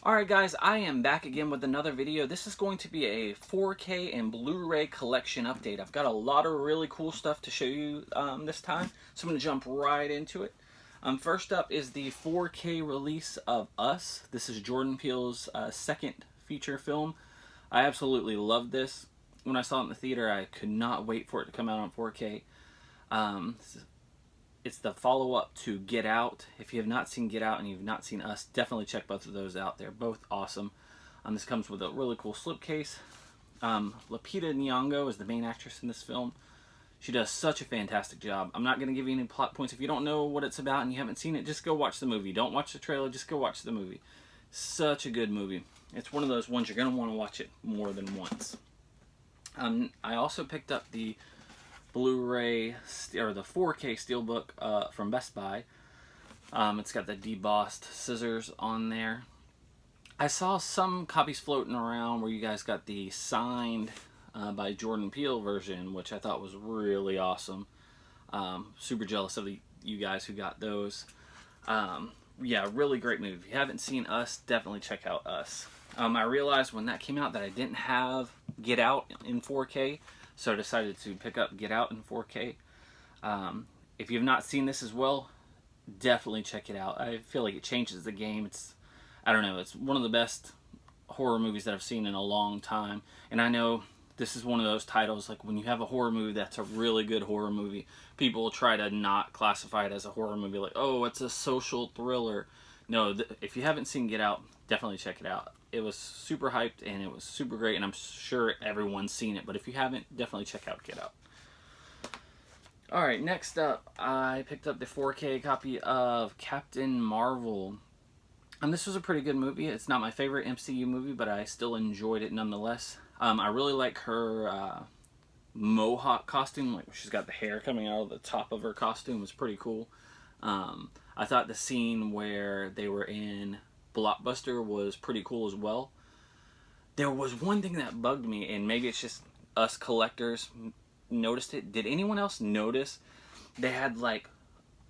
Alright guys, I am back again with another video. This is going to be a 4K and Blu-ray collection update. I've got a lot of really cool stuff to show you this time, so I'm going to jump right into it. First up is the 4K release of Us. This is Jordan Peele's second feature film. I absolutely love this. When I saw it in the theater, I could not wait for it to come out on 4K. It's the follow-up to Get Out. If you have not seen Get Out and you've not seen Us, definitely check both of those out. They're both awesome. This comes with a really cool slipcase. Lupita Nyong'o is the main actress in this film. She does such a fantastic job. I'm not going to give you any plot points. If you don't know what it's about and you haven't seen it, just go watch the movie. Don't watch the trailer, just go watch the movie. Such a good movie. It's one of those ones you're going to want to watch it more than once. I also picked up the Blu-ray, or the 4K Steelbook from Best Buy. It's got the debossed scissors on there. I saw some copies floating around where you guys got the signed by Jordan Peele version, which I thought was really awesome. Super jealous of you guys who got those. Yeah, really great movie. If you haven't seen Us, definitely check out Us. I realized when that came out that I didn't have Get Out in 4K, so I decided to pick up Get Out in 4K. If you have not seen this as well, definitely check it out. I feel like it changes the game. I don't know, it's one of the best horror movies that I've seen in a long time. And I know this is one of those titles, like when you have a horror movie that's a really good horror movie, people will try to not classify it as a horror movie, like, oh, it's a social thriller. No, if you haven't seen Get Out, definitely check it out. It was super hyped and it was super great, and I'm sure everyone's seen it, but if you haven't, definitely check out Get Out. Alright, next up, I picked up the 4K copy of Captain Marvel. This was a pretty good movie. It's not my favorite MCU movie, but I still enjoyed it nonetheless. I really like her mohawk costume. Like, she's got the hair coming out of the top of her costume. It's pretty cool. I thought the scene where they were in Blockbuster was pretty cool as well. There was one thing that bugged me, and maybe it's just us collectors noticed it. Did anyone else notice they had like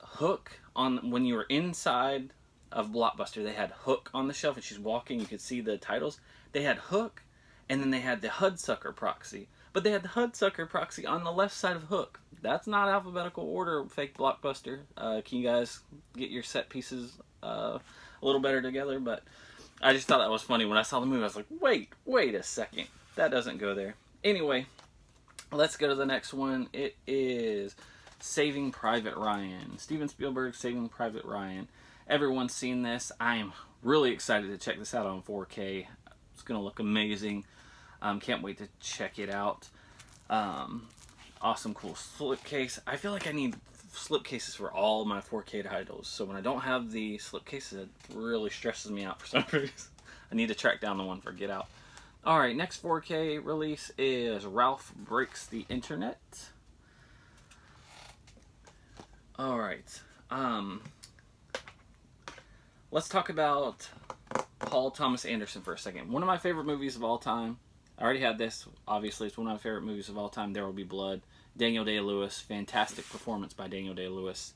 Hook on when you were inside of Blockbuster? They had Hook on the shelf, and she's walking, you could see the titles. They had Hook, and then they had the Hudsucker proxy, but they had the Hudsucker proxy on the left side of Hook. That's not alphabetical order, fake Blockbuster. Can you guys get your set pieces a little better together? But I just thought that was funny. When I saw the movie, I was like, wait a second. That doesn't go there. Anyway, let's go to the next one. It is Saving Private Ryan. Steven Spielberg's Saving Private Ryan. Everyone's seen this. I am really excited to check this out on 4K. It's going to look amazing. Can't wait to check it out. Awesome, cool slipcase. I feel like I need slipcases for all my 4K titles, so when I don't have the slipcases, it really stresses me out for some reason. I need to track down the one for Get Out. Alright, next 4K release is Ralph Breaks the Internet. Alright, let's talk about Paul Thomas Anderson for a second. One of my favorite movies of all time. I already had this. Obviously, it's one of my favorite movies of all time. There Will Be Blood. Daniel Day-Lewis. Fantastic performance by Daniel Day-Lewis.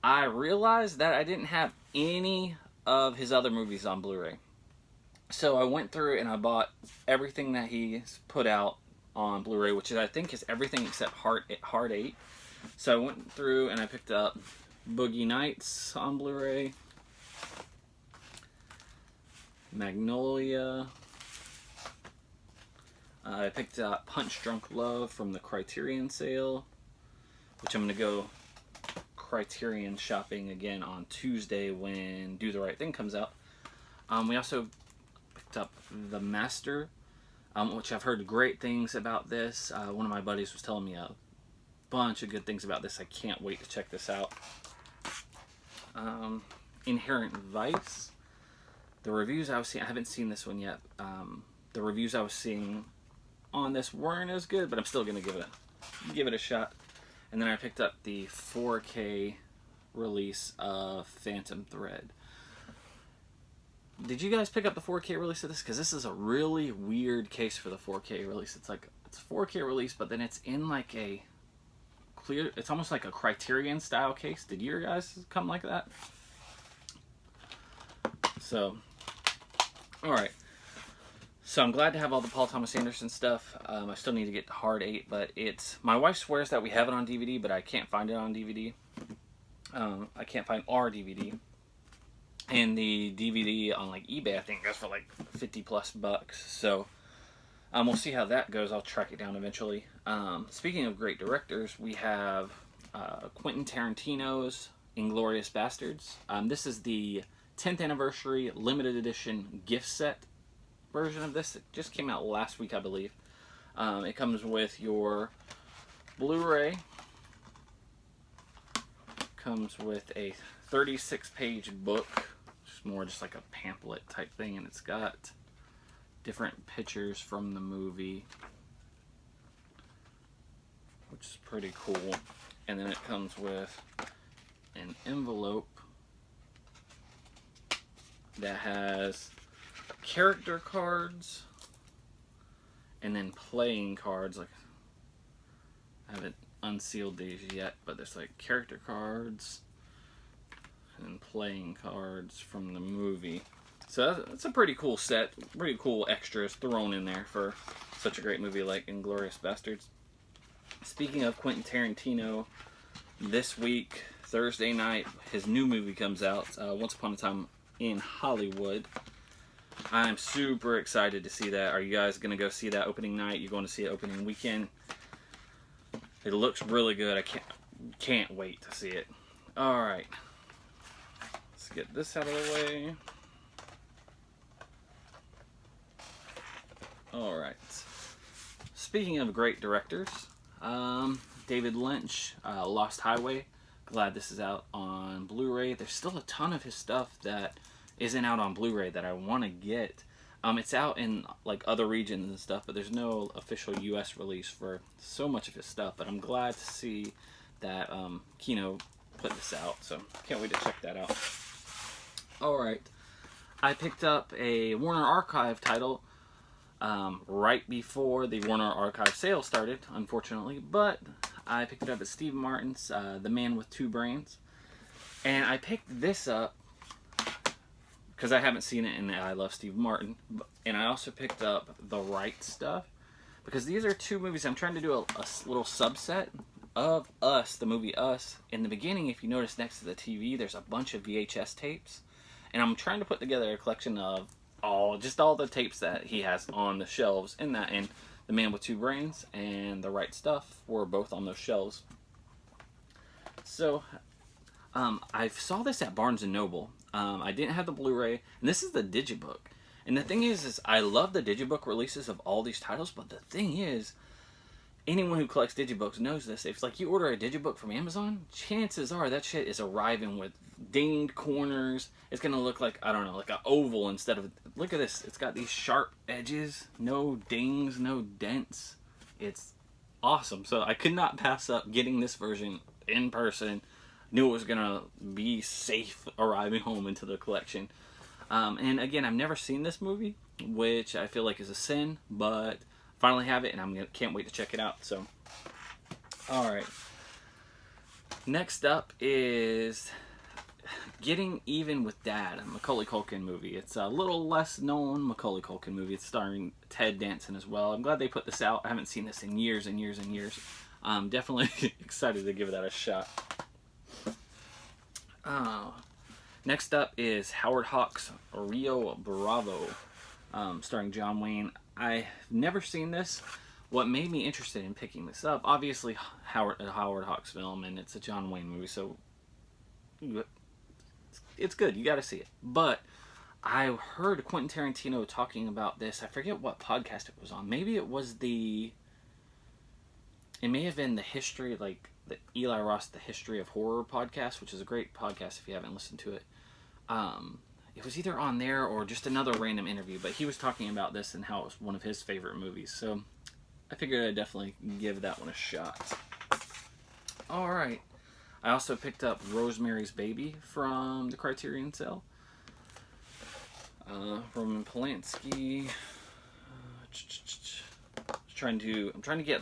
I realized that I didn't have any of his other movies on Blu-ray. So I went through and I bought everything that he's put out on Blu-ray, which I think is everything except Hard 8. So I went through and I picked up Boogie Nights on Blu-ray. Magnolia. I picked up Punch Drunk Love from the Criterion sale, which I'm going to go Criterion shopping again on Tuesday when Do the Right Thing comes out. We also picked up The Master, which I've heard great things about this. One of my buddies was telling me a bunch of good things about this. I can't wait to check this out. Inherent Vice. The reviews I was seeing, I haven't seen this one yet. The reviews I was seeing on this weren't as good, but I'm still gonna give it a shot. And then I picked up the 4K release of Phantom Thread. Did you guys pick up the 4K release of this? Because this is a really weird case for the 4K release. It's like, it's a 4K release, but then it's in like a clear, it's almost like a Criterion style case. Did your guys come like that? So Alright. So I'm glad to have all the Paul Thomas Anderson stuff. I still need to get Hard 8, but it's... My wife swears that we have it on DVD, but I can't find it on DVD. I can't find our DVD. And the DVD on like eBay, I think, goes for like 50 plus bucks. So we'll see how that goes. I'll track it down eventually. Speaking of great directors, we have Quentin Tarantino's Inglourious Basterds. This is the 10th anniversary limited edition gift set version of this. It just came out last week, I believe. It comes with your Blu-ray. Comes with a 36-page book. It's more just like a pamphlet type thing, and it's got different pictures from the movie, which is pretty cool. And then it comes with an envelope that has character cards and then playing cards. Like, I haven't unsealed these yet, but there's like character cards and playing cards from the movie. So that's a pretty cool set, pretty cool extras thrown in there for such a great movie like Inglourious Basterds. Speaking of Quentin Tarantino, this week, Thursday night, his new movie comes out, Once Upon a Time in Hollywood. I'm super excited to see that. Are you guys going to go see that opening night? You going to see it opening weekend? It looks really good. I can't wait to see it. Alright. Let's get this out of the way. Alright. Speaking of great directors, David Lynch, Lost Highway. Glad this is out on Blu-ray. There's still a ton of his stuff that isn't out on Blu-ray that I want to get. It's out in like other regions and stuff, but there's no official US release for so much of his stuff. But I'm glad to see that Kino put this out, so can't wait to check that out. Alright, I picked up a Warner Archive title right before the Warner Archive sale started, unfortunately, but I picked it up at Steve Martin's The Man with Two Brains, and I picked this up because I haven't seen it, and I love Steve Martin. And I also picked up The Right Stuff, because these are two movies. I'm trying to do a little subset of Us, the movie Us. In the beginning, if you notice next to the TV, there's a bunch of VHS tapes. And I'm trying to put together a collection of all the tapes that he has on the shelves in that. And The Man with Two Brains and The Right Stuff were both on those shelves. So I saw this at Barnes & Noble. I didn't have the Blu-ray, and this is the Digibook. And the thing is I love the Digibook releases of all these titles, but the thing is, anyone who collects Digibooks knows this. If like you order a Digibook from Amazon, chances are that shit is arriving with dinged corners. It's gonna look like, I don't know, like an oval instead of, look at this. It's got these sharp edges, no dings, no dents. It's awesome. So I could not pass up getting this version in person. Knew it was gonna be safe arriving home into the collection. And again, I've never seen this movie, which I feel like is a sin, but finally have it, and can't wait to check it out. So, all right. Next up is Getting Even with Dad, a Macaulay Culkin movie. It's a little less known Macaulay Culkin movie. It's starring Ted Danson as well. I'm glad they put this out. I haven't seen this in years and years and years. I'm definitely excited to give that a shot. Next up is Howard Hawks' Rio Bravo, starring John Wayne. I've never seen this. What made me interested in picking this up, obviously a Howard Hawks film, and it's a John Wayne movie, so it's good. You got to see it. But I heard Quentin Tarantino talking about this. I forget what podcast it was on. Maybe it was it may have been the history, like the Eli Roth, The History of Horror podcast, which is a great podcast if you haven't listened to it. It was either on there or just another random interview, but he was talking about this and how it was one of his favorite movies. So I figured I'd definitely give that one a shot. Alright. I also picked up Rosemary's Baby from the Criterion sale. Roman Polanski. I'm trying to get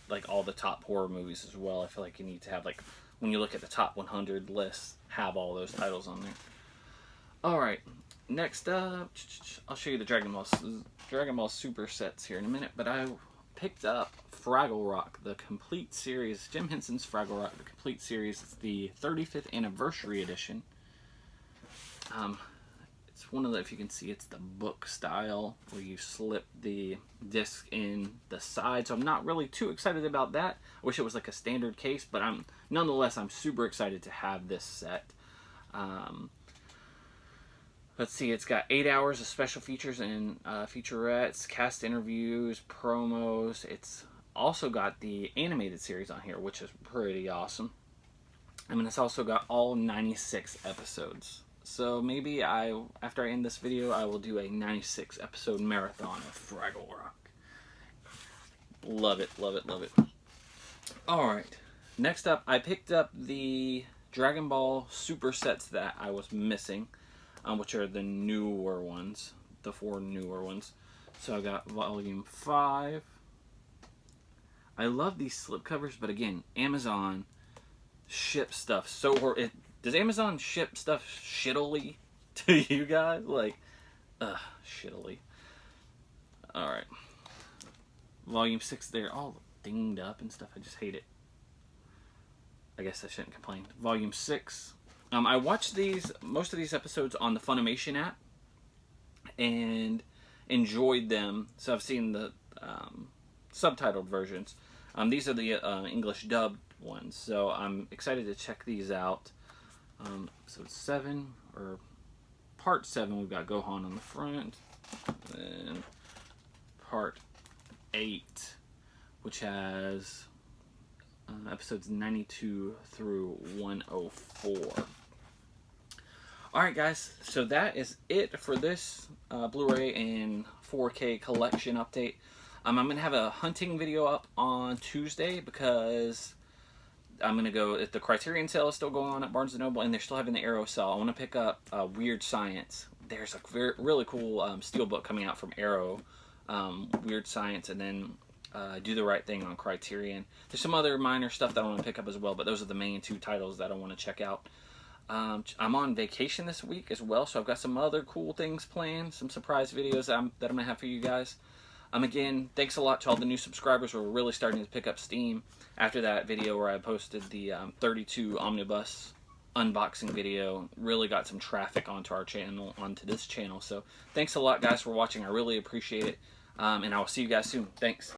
like all the top horror movies as well. I feel like you need to have, like, when you look at the top 100 lists, have all those titles on there. Alright, Next up, I'll show you the Dragon Ball Super sets here in a minute, but I picked up Fragglerock, the complete series, Jim Henson's Fragglerock, the complete series. It's the 35th anniversary edition. It's one of the, if you can see, it's the book style where you slip the disc in the side. So I'm not really too excited about that. I wish it was like a standard case, but nonetheless, I'm super excited to have this set. Let's see, it's got 8 hours of special features and featurettes, cast interviews, promos. It's also got the animated series on here, which is pretty awesome. I mean, it's also got all 96 episodes. So maybe after I end this video, I will do a 96 episode marathon of Fragglerock. Love it, love it, love it. Alright, next up, I picked up the Dragon Ball Super sets that I was missing, which are the newer ones, the 4 newer ones. So I got Volume 5. I love these slipcovers, but again, Amazon ships stuff so does Amazon ship stuff shittily to you guys? Like, shittily. Alright. Volume 6, they're all dinged up and stuff. I just hate it. I guess I shouldn't complain. Volume 6. I watched most of these episodes on the Funimation app and enjoyed them. So I've seen the subtitled versions. These are the English dubbed ones. So I'm excited to check these out. Episode 7, or Part 7, we've got Gohan on the front. And Part 8, which has episodes 92 through 104. Alright guys, so that is it for this Blu-ray and 4K collection update. I'm going to have a hunting video up on Tuesday because I'm going to go, if the Criterion sale is still going on at Barnes & Noble and they're still having the Arrow sale, I want to pick up Weird Science. There's a really cool steelbook coming out from Arrow, Weird Science, and then Do the Right Thing on Criterion. There's some other minor stuff that I want to pick up as well, but those are the main 2 titles that I want to check out. I'm on vacation this week as well, so I've got some other cool things planned, some surprise videos that I'm going to have for you guys. Again, thanks a lot to all the new subscribers. We're really starting to pick up steam after that video where I posted the 32 Omnibus unboxing video. Really got some traffic onto our channel, onto this channel. So thanks a lot, guys, for watching. I really appreciate it. And I will see you guys soon. Thanks.